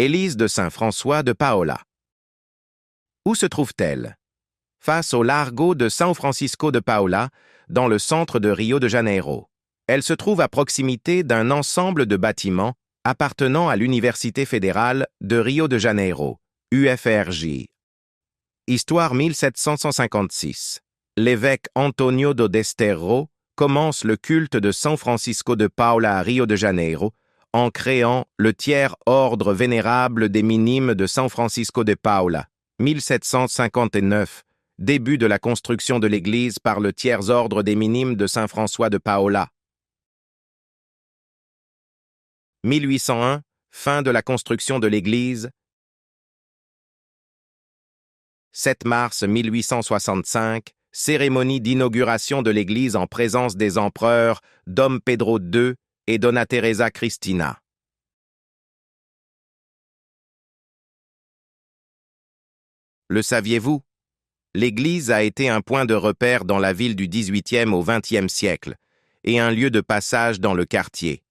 Église de Saint-François de Paola. Où se trouve-t-elle? Face au Largo de São Francisco de Paola, dans le centre de Rio de Janeiro. Elle se trouve à proximité d'un ensemble de bâtiments appartenant à l'Université fédérale de Rio de Janeiro, UFRJ. Histoire 1756. L'évêque Antonio do Desterro commence le culte de São Francisco de Paola à Rio de Janeiro en créant le tiers ordre vénérable des minimes de São Francisco de Paola, 1759, début de la construction de l'église par le tiers ordre des minimes de Saint François de Paola. 1801, fin de la construction de l'église. 7 mars 1865, cérémonie d'inauguration de l'église en présence des empereurs Dom Pedro II et Dona Teresa Cristina. Le saviez-vous? L'église a été un point de repère dans la ville du XVIIIe au XXe siècle et un lieu de passage dans le quartier.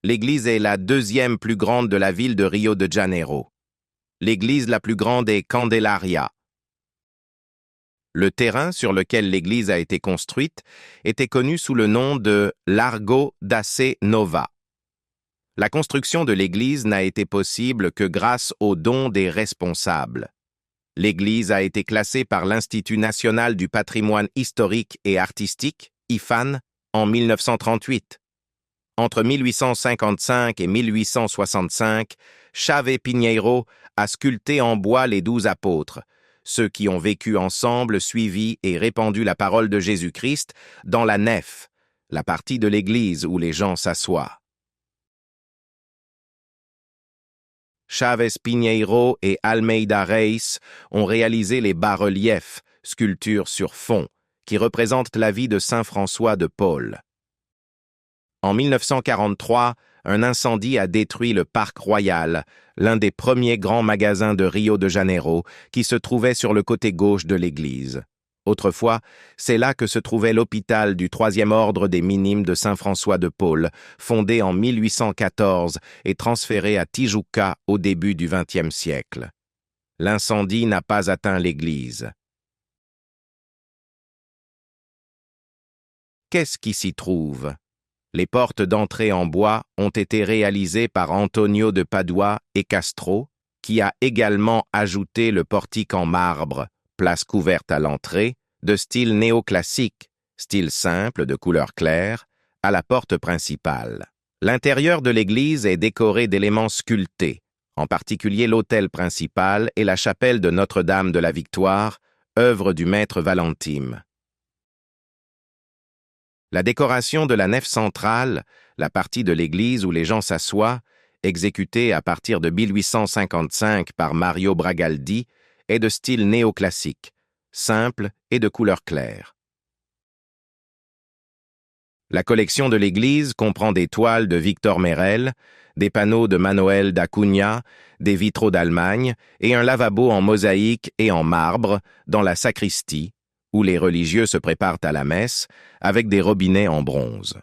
L'église est la deuxième plus grande de la ville de Rio de Janeiro. L'église la plus grande est Candelaria. Le terrain sur lequel l'église a été construite était connu sous le nom de Largo d'Ace Nova. La construction de l'église n'a été possible que grâce aux dons des responsables. L'église a été classée par l'Institut national du patrimoine historique et artistique, IFAN, en 1938. Entre 1855 et 1865, Chave Pinheiro a sculpté en bois les 12 apôtres, ceux qui ont vécu ensemble, suivi et répandu la parole de Jésus-Christ dans la nef, la partie de l'église où les gens s'assoient. Chaves Pinheiro et Almeida Reis ont réalisé les bas-reliefs, sculptures sur fond, qui représentent la vie de Saint François de Paule. En 1943, un incendie a détruit le Parc Royal, l'un des premiers grands magasins de Rio de Janeiro, qui se trouvait sur le côté gauche de l'église. Autrefois, c'est là que se trouvait l'hôpital du Troisième Ordre des Minimes de Saint-François de Paule, fondé en 1814 et transféré à Tijuca au début du XXe siècle. L'incendie n'a pas atteint l'église. Qu'est-ce qui s'y trouve? Les portes d'entrée en bois ont été réalisées par Antonio de Padua et Castro, qui a également ajouté le portique en marbre, place couverte à l'entrée, de style néoclassique, style simple de couleur claire, à la porte principale. L'intérieur de l'église est décoré d'éléments sculptés, en particulier l'autel principal et la chapelle de Notre-Dame de la Victoire, œuvre du maître Valentime. La décoration de la nef centrale, la partie de l'église où les gens s'assoient, exécutée à partir de 1855 par Mario Bragaldi, est de style néoclassique, simple et de couleur claire. La collection de l'église comprend des toiles de Victor Merel, des panneaux de Manuel d'Acunha, des vitraux d'Allemagne et un lavabo en mosaïque et en marbre dans la sacristie, où les religieux se préparent à la messe, avec des robinets en bronze.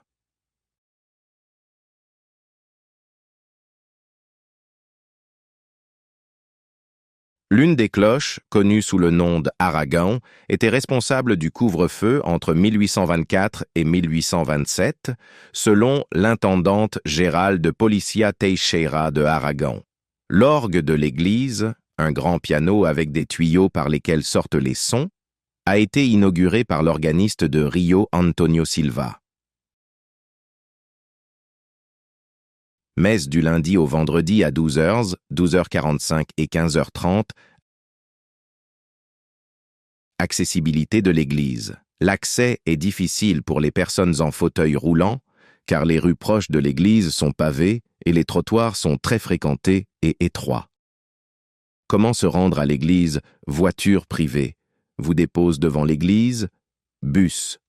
L'une des cloches, connue sous le nom d'Aragon, était responsable du couvre-feu entre 1824 et 1827, selon l'intendante Gérald Policia Teixeira de Aragon. L'orgue de l'église, un grand piano avec des tuyaux par lesquels sortent les sons, a été inauguré par l'organiste de Rio Antonio Silva. Messe du lundi au vendredi à 12h, 12h45 et 15h30. Accessibilité de l'église. L'accès est difficile pour les personnes en fauteuil roulant, car les rues proches de l'église sont pavées et les trottoirs sont très fréquentés et étroits. Comment se rendre à l'église? Voiture privée. Vous dépose devant l'église. Bus.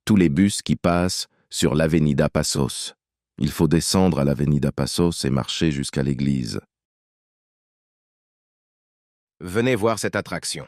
Tous les bus qui passent sur l'Avenida Passos. Il faut descendre à l'Avenida Passos et marcher jusqu'à l'église. Venez voir cette attraction.